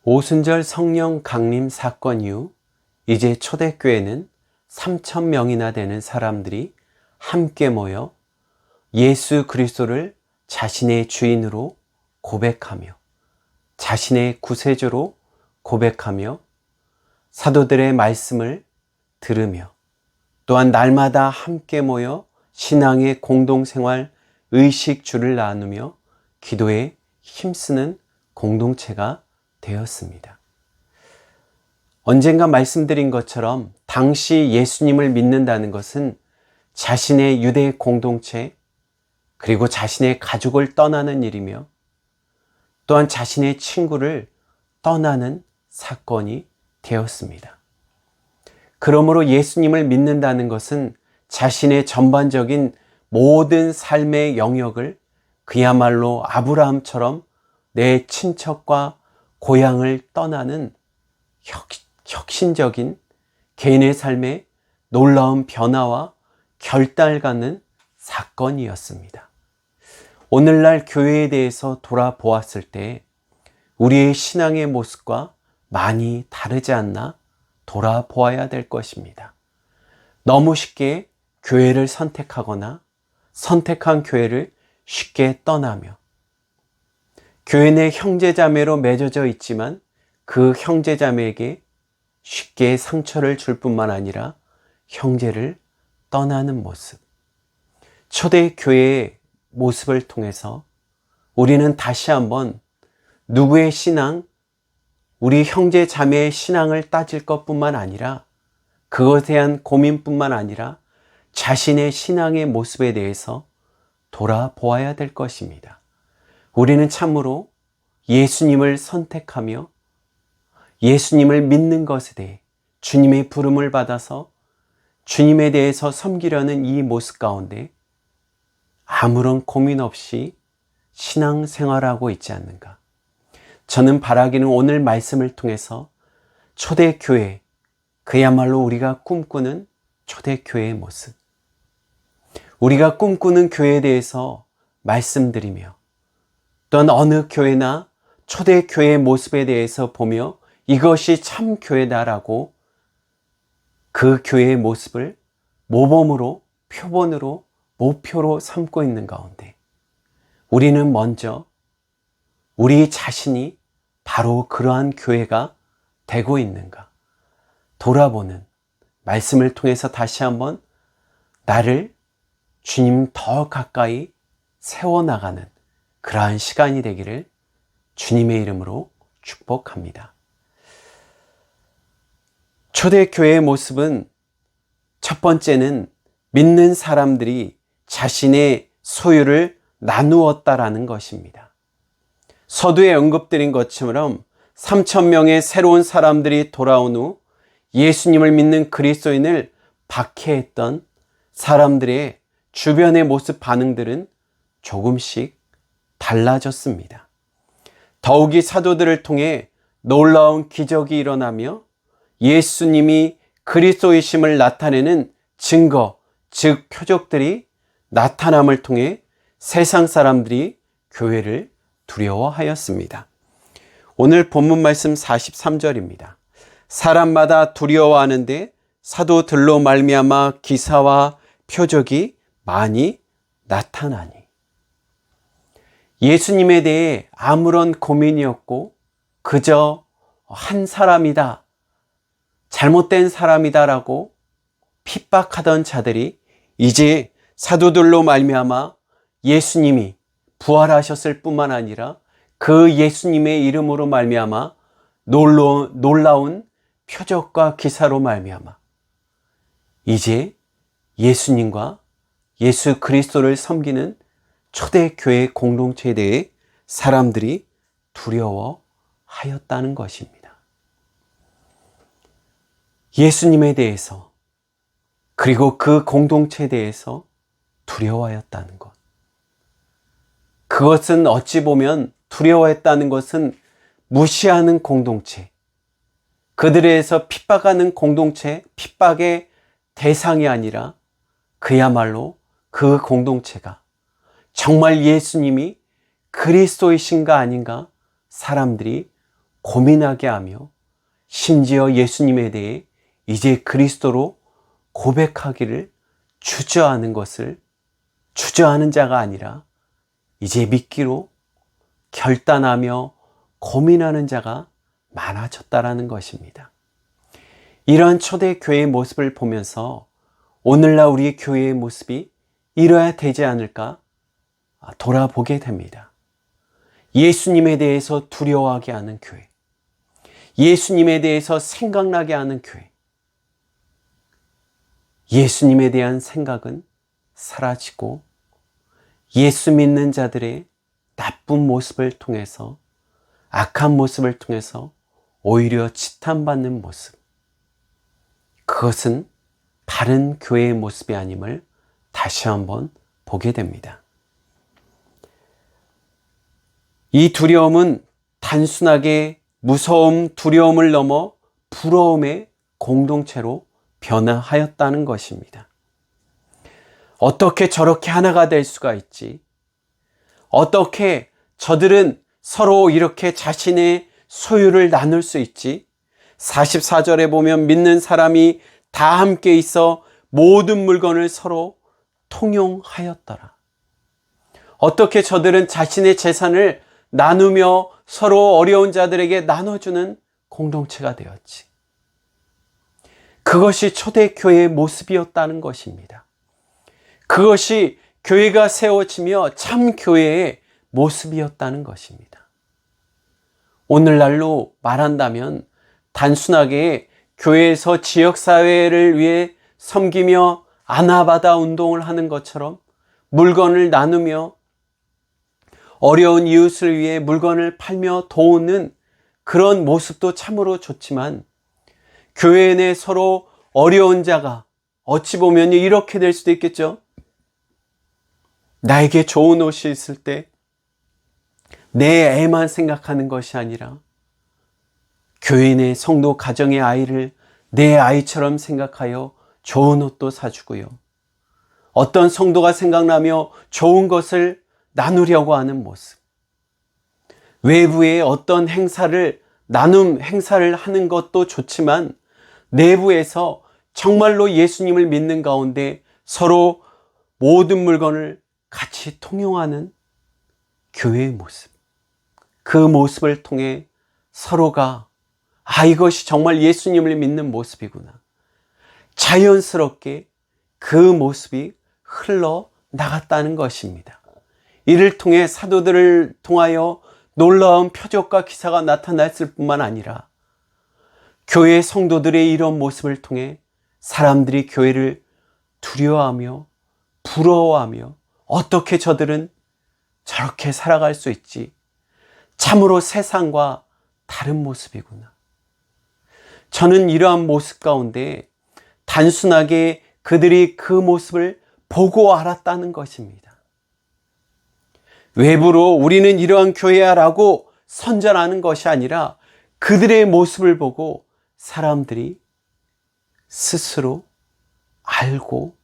오순절 성령 강림 사건 이후 이제 초대교회는 3,000명이나 되는 사람들이 함께 모여 예수 그리스도를 자신의 주인으로 고백하며 자신의 구세주로 고백하며 사도들의 말씀을 들으며 또한 날마다 함께 모여 신앙의 공동생활, 의식주를 나누며 기도에 힘쓰는 공동체가 되었습니다. 언젠가 말씀드린 것처럼 당시 예수님을 믿는다는 것은 자신의 유대 공동체 그리고 자신의 가족을 떠나는 일이며 또한 자신의 친구를 떠나는 사건이 되었습니다. 그러므로 예수님을 믿는다는 것은 자신의 전반적인 모든 삶의 영역을 그야말로 아브라함처럼 내 친척과 고향을 떠나는 혁신적인 개인의 삶에 놀라운 변화와 결단을 갖는 사건이었습니다. 오늘날 교회에 대해서 돌아보았을 때 우리의 신앙의 모습과 많이 다르지 않나 돌아보아야 될 것입니다. 너무 쉽게 교회를 선택하거나 선택한 교회를 쉽게 떠나며 교회 내 형제자매로 맺어져 있지만 그 형제자매에게 쉽게 상처를 줄 뿐만 아니라 형제를 떠나는 모습. 초대교회의 모습을 통해서 우리는 다시 한번 누구의 신앙, 우리 형제자매의 신앙을 따질 것뿐만 아니라 그것에 대한 고민뿐만 아니라 자신의 신앙의 모습에 대해서 돌아보아야 될 것입니다. 우리는 참으로 예수님을 선택하며 예수님을 믿는 것에 대해 주님의 부름을 받아서 주님에 대해서 섬기려는 이 모습 가운데 아무런 고민 없이 신앙생활하고 있지 않는가. 저는 바라기는 오늘 말씀을 통해서 초대교회, 그야말로 우리가 꿈꾸는 초대교회의 모습, 우리가 꿈꾸는 교회에 대해서 말씀드리며 또한 어느 교회나 초대교회의 모습에 대해서 보며 이것이 참 교회다라고 그 교회의 모습을 모범으로, 표본으로, 목표로 삼고 있는 가운데 우리는 먼저 우리 자신이 바로 그러한 교회가 되고 있는가 돌아보는 말씀을 통해서 다시 한번 나를 주님 더 가까이 세워나가는 그러한 시간이 되기를 주님의 이름으로 축복합니다. 초대교회의 모습은 첫 번째는 믿는 사람들이 자신의 소유를 나누었다라는 것입니다. 서두에 언급드린 것처럼 3,000명의 새로운 사람들이 돌아온 후 예수님을 믿는 그리스도인을 박해했던 사람들의 주변의 모습 반응들은 조금씩 달라졌습니다. 더욱이 사도들을 통해 놀라운 기적이 일어나며 예수님이 그리스도이심을 나타내는 증거, 즉 표적들이 나타남을 통해 세상 사람들이 교회를 두려워하였습니다. 오늘 본문 말씀 43절입니다. 사람마다 두려워하는데 사도들로 말미암아 기사와 표적이 많이 나타나니. 예수님에 대해 아무런 고민이 없고 그저 한 사람이다, 잘못된 사람이다라고 핍박하던 자들이 이제 사도들로 말미암아 예수님이 부활하셨을 뿐만 아니라 그 예수님의 이름으로 말미암아 놀라운 표적과 기사로 말미암아 이제 예수님과 예수 그리스도를 섬기는 초대교회 공동체에 대해 사람들이 두려워하였다는 것입니다. 예수님에 대해서 그리고 그 공동체에 대해서 두려워하였다는 것. 그것은 어찌 보면 두려워했다는 것은 무시하는 공동체, 그들에 대해서 핍박하는 공동체, 핍박의 대상이 아니라 그야말로 그 공동체가 정말 예수님이 그리스도이신가 아닌가 사람들이 고민하게 하며 심지어 예수님에 대해 이제 그리스도로 고백하기를 주저하는 자가 아니라 이제 믿기로 결단하며 고민하는 자가 많아졌다라는 것입니다. 이러한 초대교회의 모습을 보면서 오늘날 우리 교회의 모습이 이뤄야 되지 않을까 돌아보게 됩니다. 예수님에 대해서 두려워하게 하는 교회, 예수님에 대해서 생각나게 하는 교회, 예수님에 대한 생각은 사라지고 예수 믿는 자들의 나쁜 모습을 통해서, 악한 모습을 통해서 오히려 지탄받는 모습, 그것은 바른 교회의 모습이 아님을 다시 한번 보게 됩니다. 이 두려움은 단순하게 무서움, 두려움을 넘어 부러움의 공동체로 변화하였다는 것입니다. 어떻게 저렇게 하나가 될 수가 있지? 어떻게 저들은 서로 이렇게 자신의 소유를 나눌 수 있지? 44절에 보면 믿는 사람이 다 함께 있어 모든 물건을 서로 통용하였더라. 어떻게 저들은 자신의 재산을 나누며 서로 어려운 자들에게 나눠주는 공동체가 되었지? 그것이 초대교회의 모습이었다는 것입니다. 그것이 교회가 세워지며 참 교회의 모습이었다는 것입니다. 오늘날로 말한다면 단순하게 교회에서 지역사회를 위해 섬기며 아나바다 운동을 하는 것처럼 물건을 나누며 어려운 이웃을 위해 물건을 팔며 도우는 그런 모습도 참으로 좋지만, 교회 내 서로 어려운 자가 어찌 보면 이렇게 될 수도 있겠죠. 나에게 좋은 옷이 있을 때 내 애만 생각하는 것이 아니라 교인의 성도 가정의 아이를 내 아이처럼 생각하여 좋은 옷도 사주고요. 어떤 성도가 생각나며 좋은 것을 나누려고 하는 모습. 외부의 어떤 행사를, 나눔 행사를 하는 것도 좋지만 내부에서 정말로 예수님을 믿는 가운데 서로 모든 물건을 같이 통용하는 교회의 모습. 그 모습을 통해 서로가 이것이 정말 예수님을 믿는 모습이구나. 자연스럽게 그 모습이 흘러나갔다는 것입니다. 이를 통해 사도들을 통하여 놀라운 표적과 기사가 나타났을 뿐만 아니라 교회 성도들의 이런 모습을 통해 사람들이 교회를 두려워하며 부러워하며 어떻게 저들은 저렇게 살아갈 수 있지? 참으로 세상과 다른 모습이구나. 저는 이러한 모습 가운데 단순하게 그들이 그 모습을 보고 알았다는 것입니다. 외부로 우리는 이러한 교회야라고 선전하는 것이 아니라 그들의 모습을 보고 사람들이 스스로 알고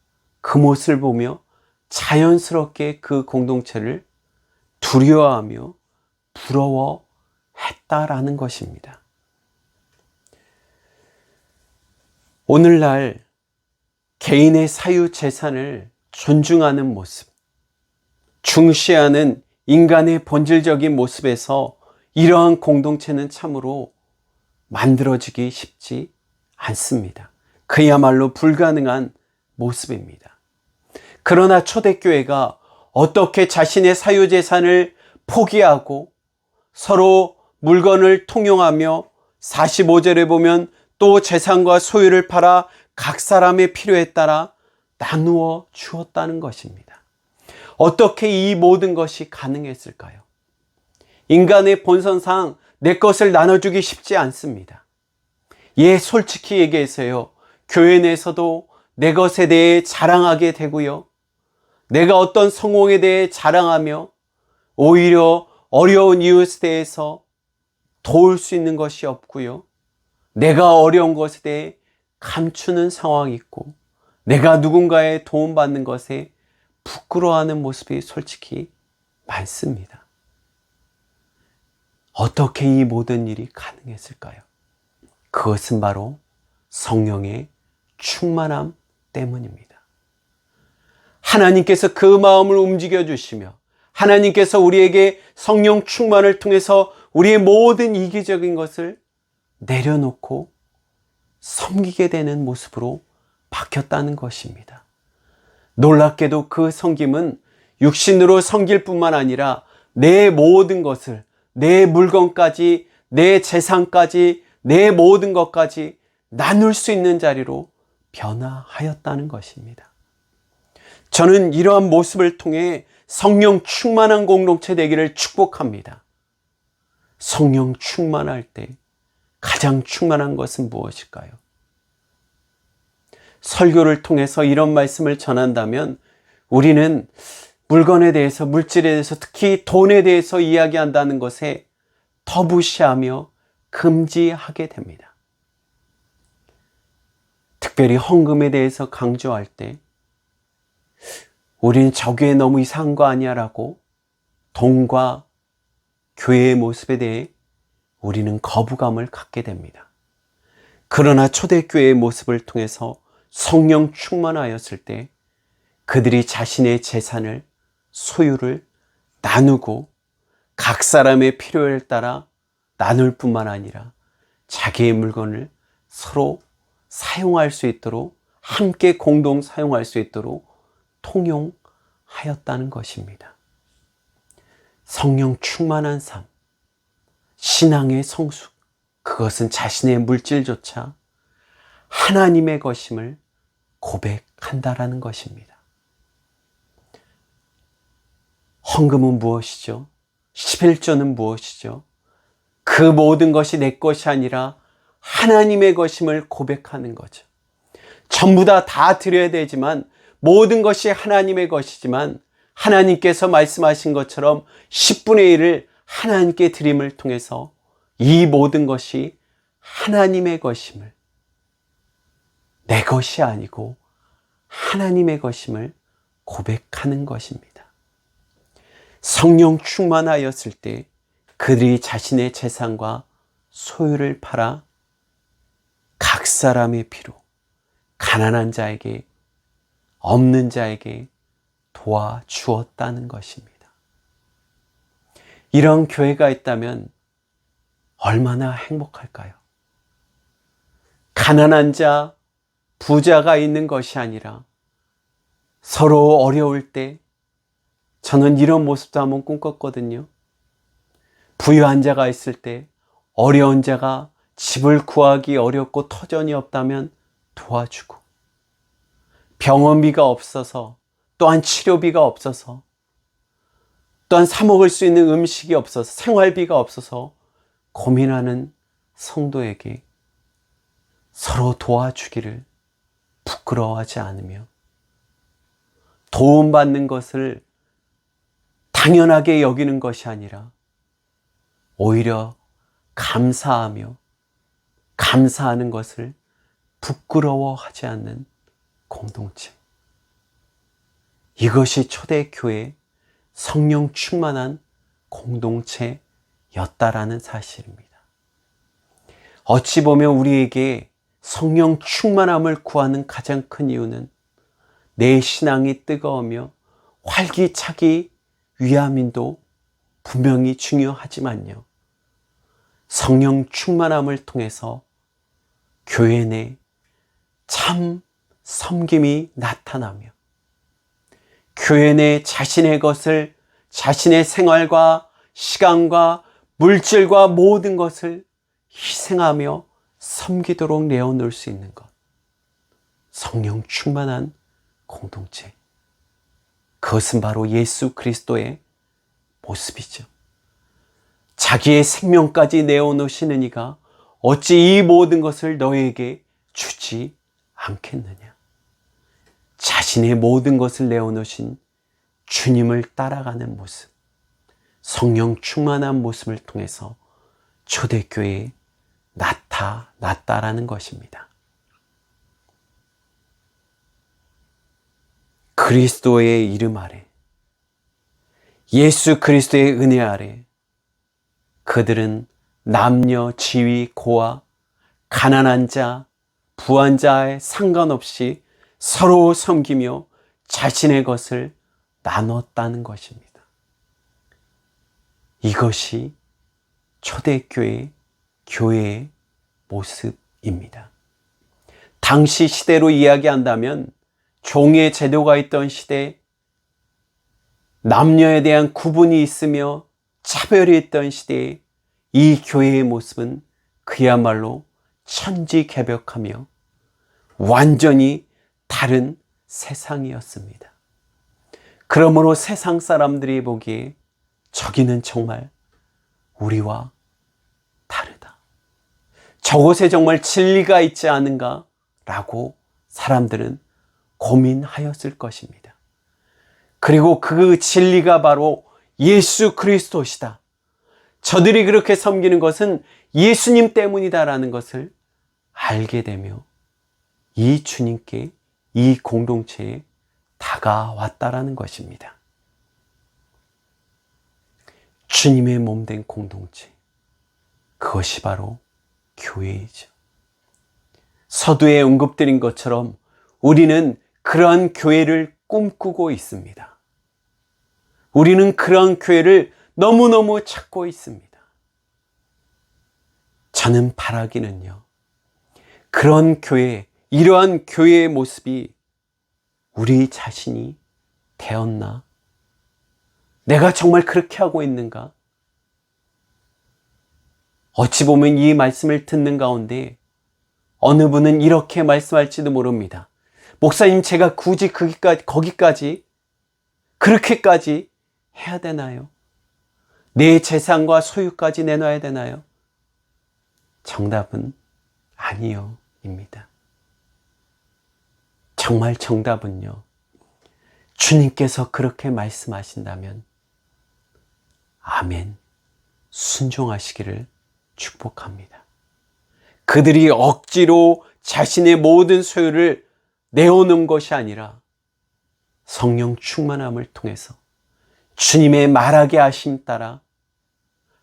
그 모습을 보며 자연스럽게 그 공동체를 두려워하며 부러워했다라는 것입니다. 오늘날 개인의 사유 재산을 존중하는 모습, 중시하는 인간의 본질적인 모습에서 이러한 공동체는 참으로 만들어지기 쉽지 않습니다. 그야말로 불가능한 모습입니다. 그러나 초대교회가 어떻게 자신의 사유재산을 포기하고 서로 물건을 통용하며 45절에 보면 또 재산과 소유를 팔아 각 사람의 필요에 따라 나누어 주었다는 것입니다. 어떻게 이 모든 것이 가능했을까요? 인간의 본성상 내 것을 나눠주기 쉽지 않습니다. 솔직히 얘기해서요, 교회 내에서도 내 것에 대해 자랑하게 되고요, 내가 어떤 성공에 대해 자랑하며 오히려 어려운 이웃에 대해서 도울 수 있는 것이 없고요, 내가 어려운 것에 대해 감추는 상황이 있고, 내가 누군가의 도움받는 것에 부끄러워하는 모습이 솔직히 많습니다. 어떻게 이 모든 일이 가능했을까요? 그것은 바로 성령의 충만함 때문입니다. 하나님께서 그 마음을 움직여 주시며 하나님께서 우리에게 성령 충만을 통해서 우리의 모든 이기적인 것을 내려놓고 섬기게 되는 모습으로 바뀌었다는 것입니다. 놀랍게도 그 섬김은 육신으로 섬길 뿐만 아니라 내 모든 것을, 내 물건까지, 내 재산까지, 내 모든 것까지 나눌 수 있는 자리로 변화하였다는 것입니다. 저는 이러한 모습을 통해 성령 충만한 공동체 되기를 축복합니다. 성령 충만할 때 가장 충만한 것은 무엇일까요? 설교를 통해서 이런 말씀을 전한다면 우리는 물건에 대해서, 물질에 대해서, 특히 돈에 대해서 이야기한다는 것에 터부시하며 금지하게 됩니다. 특별히 헌금에 대해서 강조할 때 우리는 저게 너무 이상한 거 아니야 라고 돈과 교회의 모습에 대해 우리는 거부감을 갖게 됩니다. 그러나 초대교회의 모습을 통해서 성령 충만하였을 때 그들이 자신의 재산을, 소유를 나누고 각 사람의 필요에 따라 나눌 뿐만 아니라 자기의 물건을 서로 사용할 수 있도록, 함께 공동 사용할 수 있도록 통용하였다는 것입니다. 성령 충만한 삶, 신앙의 성숙, 그것은 자신의 물질조차 하나님의 것임을 고백한다라는 것입니다. 헌금은 무엇이죠? 11조는 무엇이죠? 그 모든 것이 내 것이 아니라 하나님의 것임을 고백하는 거죠. 전부 다 드려야 되지만 모든 것이 하나님의 것이지만 하나님께서 말씀하신 것처럼 10분의 1을 하나님께 드림을 통해서 이 모든 것이 하나님의 것임을, 내 것이 아니고 하나님의 것임을 고백하는 것입니다. 성령 충만하였을 때 그들이 자신의 재산과 소유를 팔아 각 사람의 피로 가난한 자에게, 없는 자에게 도와주었다는 것입니다. 이런 교회가 있다면 얼마나 행복할까요? 가난한 자, 부자가 있는 것이 아니라 서로 어려울 때, 저는 이런 모습도 한번 꿈꿨거든요. 부유한 자가 있을 때 어려운 자가 집을 구하기 어렵고 터전이 없다면 도와주고, 병원비가 없어서, 또한 치료비가 없어서, 또한 사 먹을 수 있는 음식이 없어서, 생활비가 없어서 고민하는 성도에게 서로 도와주기를 부끄러워하지 않으며 도움받는 것을 당연하게 여기는 것이 아니라 오히려 감사하며 감사하는 것을 부끄러워하지 않는 공동체. 이것이 초대교회 성령 충만한 공동체였다라는 사실입니다. 어찌 보면 우리에게 성령 충만함을 구하는 가장 큰 이유는 내 신앙이 뜨거우며 활기차기 위함인도 분명히 중요하지만요, 성령 충만함을 통해서 교회 내 참 섬김이 나타나며 교회 내 자신의 것을, 자신의 생활과 시간과 물질과 모든 것을 희생하며 섬기도록 내어놓을 수 있는 것, 성령 충만한 공동체, 그것은 바로 예수 그리스도의 모습이죠. 자기의 생명까지 내어놓으시는 이가 어찌 이 모든 것을 너에게 주지 않겠느냐. 자신의 모든 것을 내어놓으신 주님을 따라가는 모습, 성령 충만한 모습을 통해서 초대교회에 나타났다라는 것입니다. 그리스도의 이름 아래, 예수 그리스도의 은혜 아래 그들은 남녀, 지위, 고아, 가난한 자, 부한 자에 상관없이 서로 섬기며 자신의 것을 나눴다는 것입니다. 이것이 초대교회, 교회의 모습입니다. 당시 시대로 이야기한다면 종의 제도가 있던 시대, 남녀에 대한 구분이 있으며 차별이 있던 시대에 이 교회의 모습은 그야말로 천지개벽하며 완전히 다른 세상이었습니다. 그러므로 세상 사람들이 보기에 저기는 정말 우리와 다르다. 저곳에 정말 진리가 있지 않은가? 라고 사람들은 고민하였을 것입니다. 그리고 그 진리가 바로 예수 그리스도시다. 저들이 그렇게 섬기는 것은 예수님 때문이다라는 것을 알게 되며 이 주님께, 이 공동체에 다가왔다라는 것입니다. 주님의 몸된 공동체, 그것이 바로 교회이죠. 서두에 언급드린 것처럼 우리는 그러한 교회를 꿈꾸고 있습니다. 우리는 그러한 교회를 너무너무 찾고 있습니다. 저는 바라기는요, 그런 교회, 이러한 교회의 모습이 우리 자신이 되었나? 내가 정말 그렇게 하고 있는가? 어찌 보면 이 말씀을 듣는 가운데 어느 분은 이렇게 말씀할지도 모릅니다. 목사님, 제가 굳이 거기까지 그렇게까지 해야 되나요? 내 재산과 소유까지 내놔야 되나요? 정답은 아니요 입니다. 정말 정답은요, 주님께서 그렇게 말씀하신다면 아멘, 순종하시기를 축복합니다. 그들이 억지로 자신의 모든 소유를 내오는 것이 아니라 성령 충만함을 통해서 주님의 말하게 하심 따라,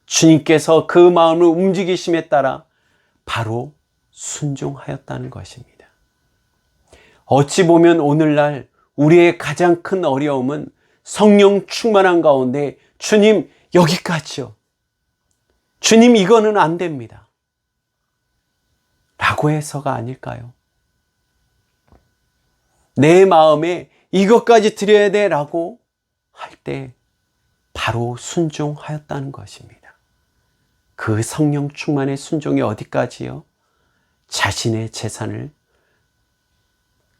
주님께서 그 마음을 움직이심에 따라 바로 순종하였다는 것입니다. 어찌 보면 오늘날 우리의 가장 큰 어려움은 성령 충만한 가운데 주님 여기까지요, 주님 이거는 안 됩니다 라고 해서가 아닐까요? 내 마음에 이것까지 드려야 돼 라고 할 때 바로 순종하였다는 것입니다. 그 성령 충만의 순종이 어디까지요? 자신의 재산을,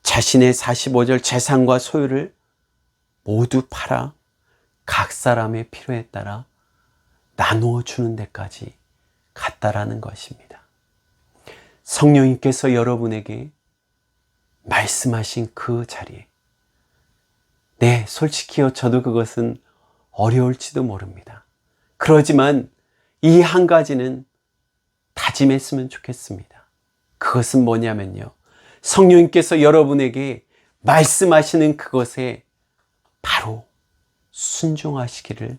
자신의 45절 재산과 소유를 모두 팔아 각 사람의 필요에 따라 나누어 주는 데까지 갔다라는 것입니다. 성령님께서 여러분에게 말씀하신 그 자리에, 네, 솔직히요, 저도 그것은 어려울지도 모릅니다. 그러지만 이 한 가지는 다짐했으면 좋겠습니다. 그것은 뭐냐면요, 성령님께서 여러분에게 말씀하시는 그것에 바로 순종하시기를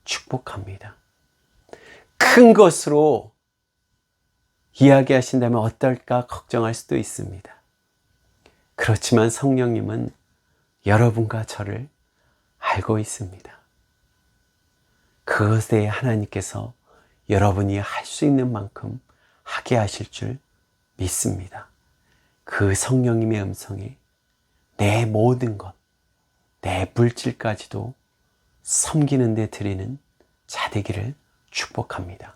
축복합니다. 큰 것으로 이야기하신다면 어떨까 걱정할 수도 있습니다. 그렇지만 성령님은 여러분과 저를 알고 있습니다. 그것에 하나님께서 여러분이 할 수 있는 만큼 하게 하실 줄 믿습니다. 그 성령님의 음성에 내 모든 것, 내 물질까지도 섬기는 데 드리는 자 되기를 축복합니다.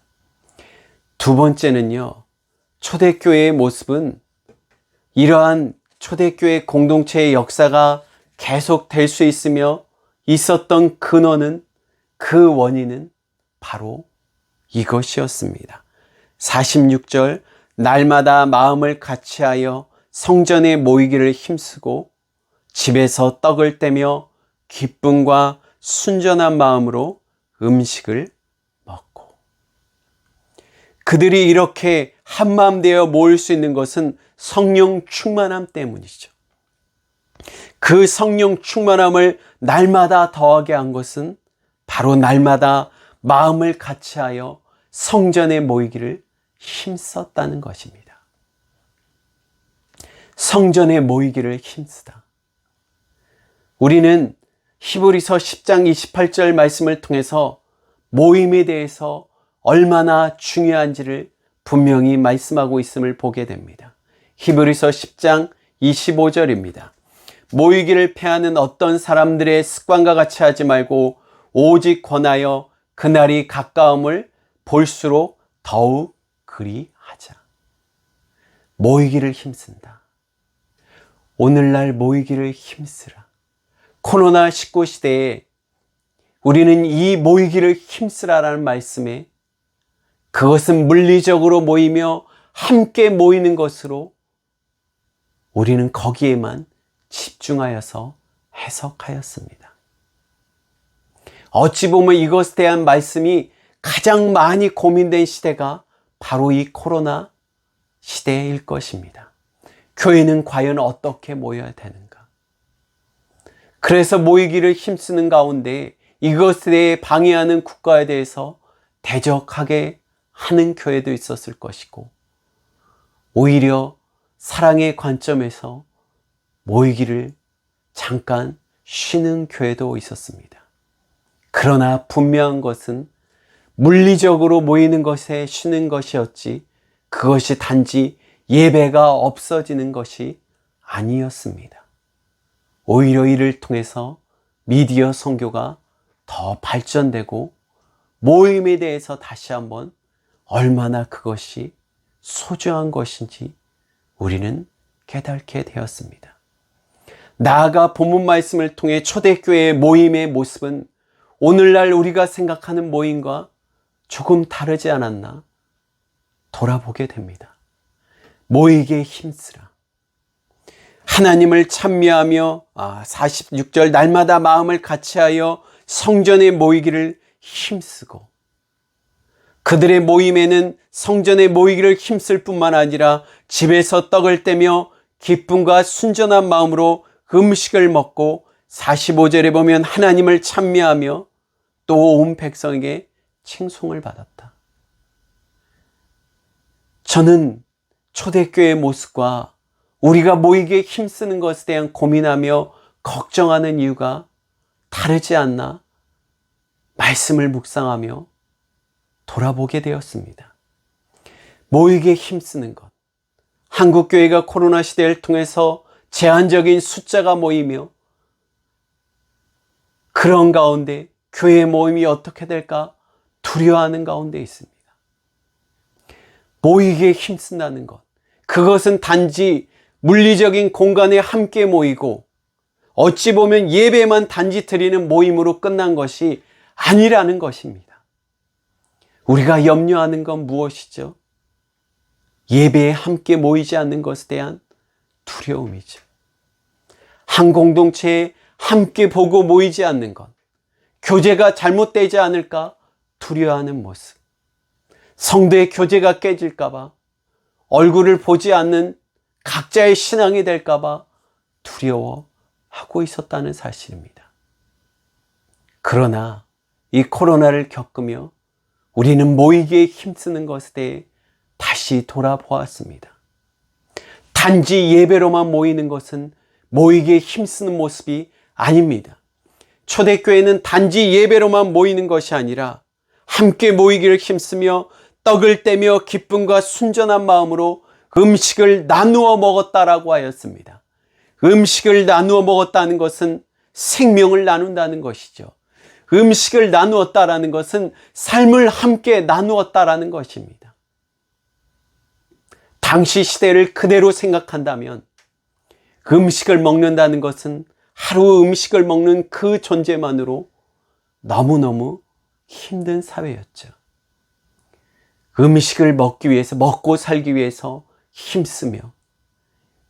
두 번째는요, 초대교회의 모습은 이러한 초대교회 공동체의 역사가 계속될 수 있으며 있었던 근원은, 그 원인은 바로 이것이었습니다. 46절, 날마다 마음을 같이하여 성전에 모이기를 힘쓰고 집에서 떡을 떼며 기쁨과 순전한 마음으로 음식을 먹고. 그들이 이렇게 한마음 되어 모일 수 있는 것은 성령 충만함 때문이죠. 그 성령 충만함을 날마다 더하게 한 것은 바로 날마다 마음을 같이하여 성전에 모이기를 힘썼다는 것입니다. 성전에 모이기를 힘쓰다. 우리는 히브리서 10장 28절 말씀을 통해서 모임에 대해서 얼마나 중요한지를 분명히 말씀하고 있음을 보게 됩니다. 히브리서 10장 25절입니다. 모이기를 패하는 어떤 사람들의 습관과 같이 하지 말고 오직 권하여 그날이 가까움을 볼수록 더욱 그리 하자. 모이기를 힘쓴다. 오늘날 모이기를 힘쓰라. 코로나19 시대에 우리는 이 모이기를 힘쓰라라는 말씀에 그것은 물리적으로 모이며 함께 모이는 것으로 우리는 거기에만 집중하여서 해석하였습니다. 어찌 보면 이것에 대한 말씀이 가장 많이 고민된 시대가 바로 이 코로나 시대일 것입니다. 교회는 과연 어떻게 모여야 되는가? 그래서 모이기를 힘쓰는 가운데 이것에 대해 방해하는 국가에 대해서 대적하게 하는 교회도 있었을 것이고, 오히려 사랑의 관점에서 모이기를 잠깐 쉬는 교회도 있었습니다. 그러나 분명한 것은 물리적으로 모이는 것에 쉬는 것이었지 그것이 단지 예배가 없어지는 것이 아니었습니다. 오히려 이를 통해서 미디어 선교가 더 발전되고 모임에 대해서 다시 한번 얼마나 그것이 소중한 것인지 우리는 깨닫게 되었습니다. 나아가 본문 말씀을 통해 초대교회의 모임의 모습은 오늘날 우리가 생각하는 모임과 조금 다르지 않았나 돌아보게 됩니다. 모이기에 힘쓰라. 하나님을 찬미하며 46절 날마다 마음을 같이하여 성전에 모이기를 힘쓰고, 그들의 모임에는 성전에 모이기를 힘쓸 뿐만 아니라 집에서 떡을 떼며 기쁨과 순전한 마음으로 음식을 먹고 45절에 보면 하나님을 찬미하며 또 온 백성에게 칭송을 받았다. 저는 초대교회의 모습과 우리가 모이기에 힘쓰는 것에 대한 고민하며 걱정하는 이유가 다르지 않나 말씀을 묵상하며 돌아보게 되었습니다. 모이기에 힘쓰는 것. 한국교회가 코로나 시대를 통해서 제한적인 숫자가 모이며 그런 가운데 교회 모임이 어떻게 될까 두려워하는 가운데 있습니다. 모이기에 힘쓴다는 것. 그것은 단지 물리적인 공간에 함께 모이고 어찌 보면 예배만 단지 드리는 모임으로 끝난 것이 아니라는 것입니다. 우리가 염려하는 건 무엇이죠? 예배에 함께 모이지 않는 것에 대한 두려움이죠. 한 공동체에 함께 보고 모이지 않는 것, 교제가 잘못되지 않을까 두려워하는 모습, 성도의 교제가 깨질까 봐, 얼굴을 보지 않는 각자의 신앙이 될까 봐 두려워하고 있었다는 사실입니다. 그러나 이 코로나를 겪으며 우리는 모이기에 힘쓰는 것에 대해 다시 돌아보았습니다. 단지 예배로만 모이는 것은 모이기에 힘쓰는 모습이 아닙니다. 초대교회는 단지 예배로만 모이는 것이 아니라 함께 모이기를 힘쓰며 떡을 떼며 기쁨과 순전한 마음으로 음식을 나누어 먹었다라고 하였습니다. 음식을 나누어 먹었다는 것은 생명을 나눈다는 것이죠. 음식을 나누었다라는 것은 삶을 함께 나누었다라는 것입니다. 당시 시대를 그대로 생각한다면 음식을 먹는다는 것은 하루 음식을 먹는 그 존재만으로 너무너무 힘든 사회였죠. 음식을 먹기 위해서, 먹고 살기 위해서 힘쓰며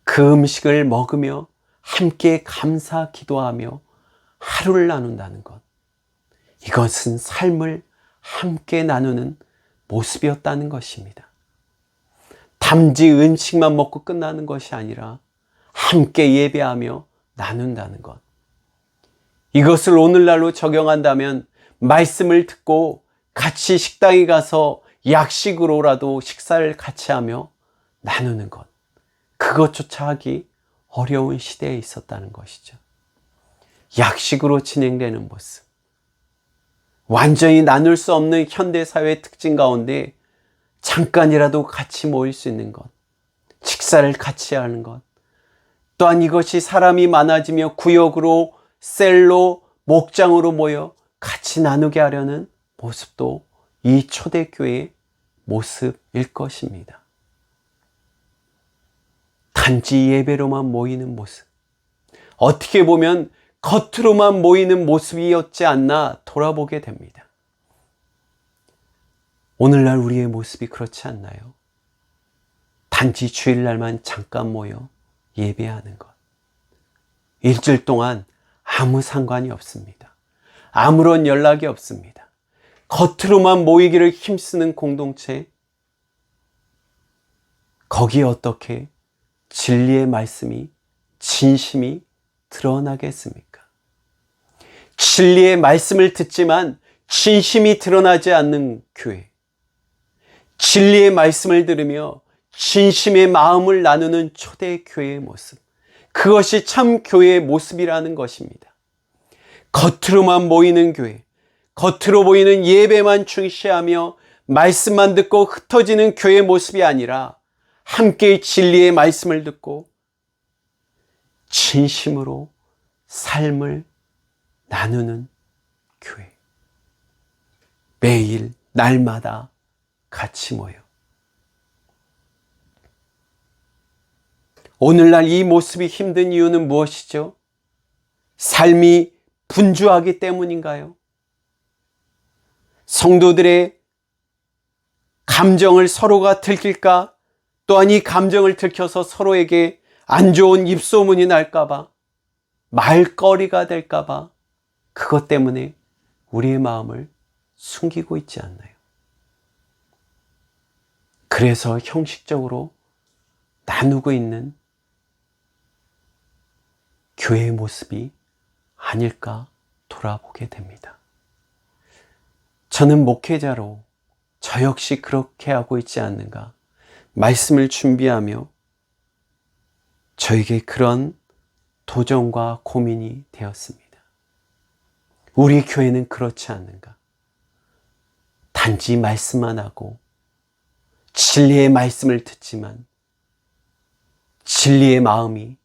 그 음식을 먹으며 함께 감사 기도하며 하루를 나눈다는 것, 이것은 삶을 함께 나누는 모습이었다는 것입니다. 단지 음식만 먹고 끝나는 것이 아니라 함께 예배하며 나눈다는 것, 이것을 오늘날로 적용한다면 말씀을 듣고 같이 식당에 가서 약식으로라도 식사를 같이 하며 나누는 것, 그것조차 하기 어려운 시대에 있었다는 것이죠. 약식으로 진행되는 모습, 완전히 나눌 수 없는 현대사회의 특징 가운데 잠깐이라도 같이 모일 수 있는 것, 식사를 같이 하는 것, 또한 이것이 사람이 많아지며 구역으로, 셀로, 목장으로 모여 같이 나누게 하려는 모습도 이 초대교회의 모습일 것입니다. 단지 예배로만 모이는 모습, 어떻게 보면 겉으로만 모이는 모습이었지 않나 돌아보게 됩니다. 오늘날 우리의 모습이 그렇지 않나요? 단지 주일날만 잠깐 모여 예배하는 것. 일주일 동안 아무 상관이 없습니다. 아무런 연락이 없습니다. 겉으로만 모이기를 힘쓰는 공동체, 거기에 어떻게 진리의 말씀이, 진심이 드러나겠습니까? 진리의 말씀을 듣지만 진심이 드러나지 않는 교회, 진리의 말씀을 들으며 진심의 마음을 나누는 초대교회의 모습, 그것이 참 교회의 모습이라는 것입니다. 겉으로만 모이는 교회, 겉으로 보이는 예배만 중시하며 말씀만 듣고 흩어지는 교회의 모습이 아니라 함께 진리의 말씀을 듣고 진심으로 삶을 나누는 교회. 매일 날마다 같이 모여. 오늘날 이 모습이 힘든 이유는 무엇이죠? 삶이 분주하기 때문인가요? 성도들의 감정을 서로가 들킬까? 또한 이 감정을 들켜서 서로에게 안 좋은 입소문이 날까봐, 말거리가 될까봐, 그것 때문에 우리의 마음을 숨기고 있지 않나요? 그래서 형식적으로 나누고 있는 교회의 모습이 아닐까 돌아보게 됩니다. 저는 목회자로 저 역시 그렇게 하고 있지 않는가 말씀을 준비하며 저에게 그런 도전과 고민이 되었습니다. 우리 교회는 그렇지 않는가? 단지 말씀만 하고 진리의 말씀을 듣지만 진리의 마음이,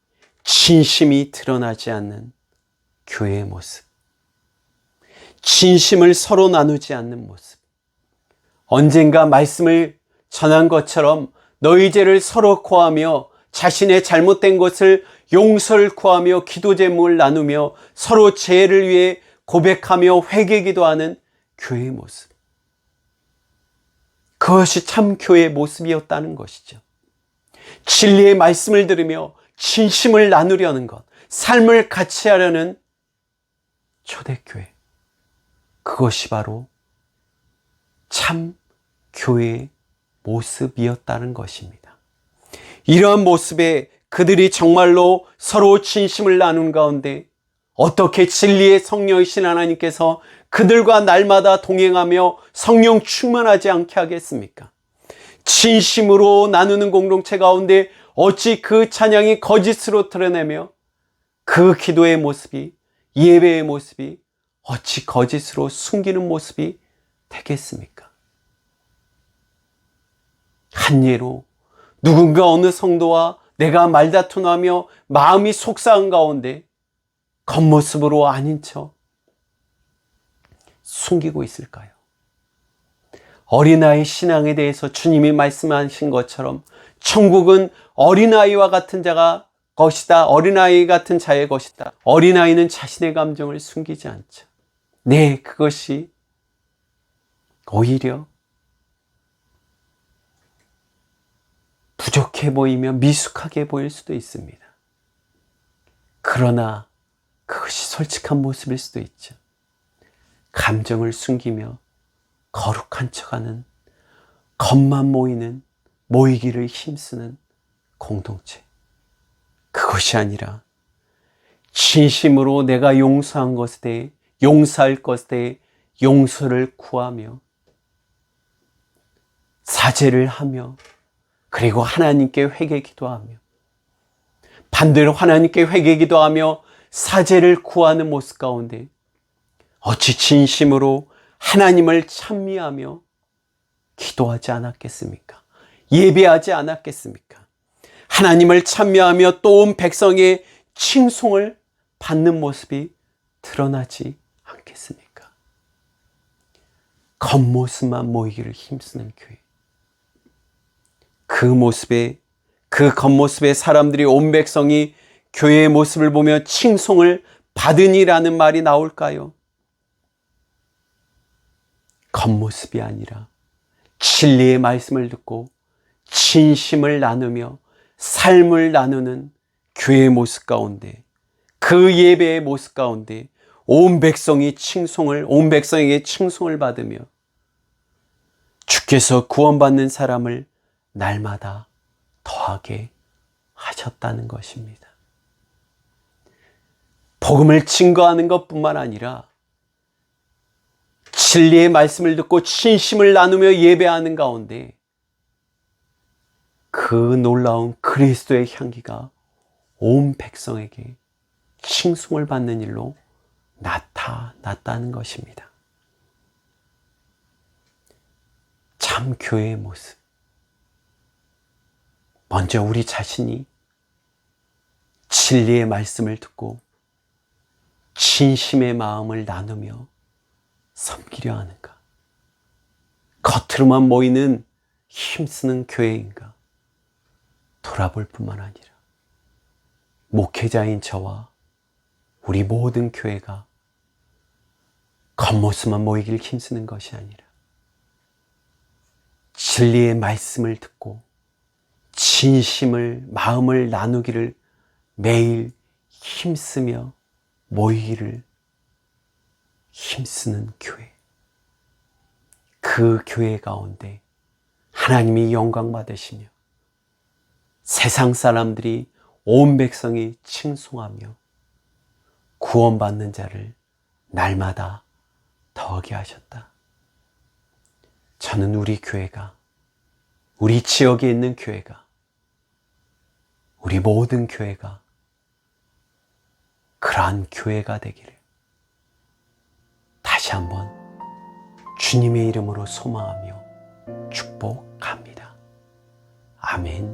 진심이 드러나지 않는 교회의 모습, 진심을 서로 나누지 않는 모습, 언젠가 말씀을 전한 것처럼 너희 죄를 서로 고하며 자신의 잘못된 것을 용서를 구하며 기도 제목을 나누며 서로 죄를 위해 고백하며 회개기도하는 교회의 모습, 그것이 참 교회의 모습이었다는 것이죠. 진리의 말씀을 들으며 진심을 나누려는 것, 삶을 같이 하려는 초대교회, 그것이 바로 참 교회의 모습이었다는 것입니다. 이러한 모습에 그들이 정말로 서로 진심을 나눈 가운데 어떻게 진리의 성령이신 하나님께서 그들과 날마다 동행하며 성령 충만하지 않게 하겠습니까? 진심으로 나누는 공동체 가운데 어찌 그 찬양이 거짓으로 드러내며 그 기도의 모습이, 예배의 모습이 어찌 거짓으로 숨기는 모습이 되겠습니까? 한 예로 누군가 어느 성도와 내가 말다툼하며 마음이 속상한 가운데 겉모습으로 아닌 척 숨기고 있을까요? 어린아이 신앙에 대해서 주님이 말씀하신 것처럼 천국은 어린아이와 같은 자가 것이다. 어린아이 같은 자의 것이다. 어린아이는 자신의 감정을 숨기지 않죠. 네, 그것이 오히려 부족해 보이며 미숙하게 보일 수도 있습니다. 그러나 그것이 솔직한 모습일 수도 있죠. 감정을 숨기며 거룩한 척하는, 겉만 모이기를 힘쓰는 공동체, 그것이 아니라 진심으로 내가 용서한 것에 대해, 용서할 것에 대해 용서를 구하며 사죄를 하며 그리고 하나님께 회개 기도하며 반대로 하나님께 회개 기도하며 사죄를 구하는 모습 가운데 어찌 진심으로 하나님을 찬미하며 기도하지 않았겠습니까? 예배하지 않았겠습니까? 하나님을 찬미하며 또 온 백성의 칭송을 받는 모습이 드러나지 않겠습니까? 겉모습만 모이기를 힘쓰는 교회. 그 겉모습에 사람들이 온 백성이 교회의 모습을 보며 칭송을 받으니라는 말이 나올까요? 겉모습이 아니라 진리의 말씀을 듣고 진심을 나누며 삶을 나누는 교회의 모습 가운데, 그 예배의 모습 가운데 온 백성에게 칭송을 받으며 주께서 구원받는 사람을 날마다 더하게 하셨다는 것입니다. 복음을 증거하는 것뿐만 아니라 진리의 말씀을 듣고 진심을 나누며 예배하는 가운데 그 놀라운 그리스도의 향기가 온 백성에게 칭송을 받는 일로 나타났다는 것입니다. 참 교회의 모습. 먼저 우리 자신이 진리의 말씀을 듣고 진심의 마음을 나누며 섬기려 하는가? 겉으로만 모이는 힘쓰는 교회인가? 돌아볼 뿐만 아니라 목회자인 저와 우리 모든 교회가 겉모습만 모이길 힘쓰는 것이 아니라 진리의 말씀을 듣고 진심을 마음을 나누기를 매일 힘쓰며 모이기를 힘쓰는 교회. 그 교회 가운데 하나님이 영광 받으시며 세상 사람들이 온 백성이 칭송하며 구원받는 자를 날마다 더하게 하셨다. 저는 우리 교회가, 우리 지역에 있는 교회가, 우리 모든 교회가 그러한 교회가 되기를 다시 한번 주님의 이름으로 소망하며 축복합니다. 아멘.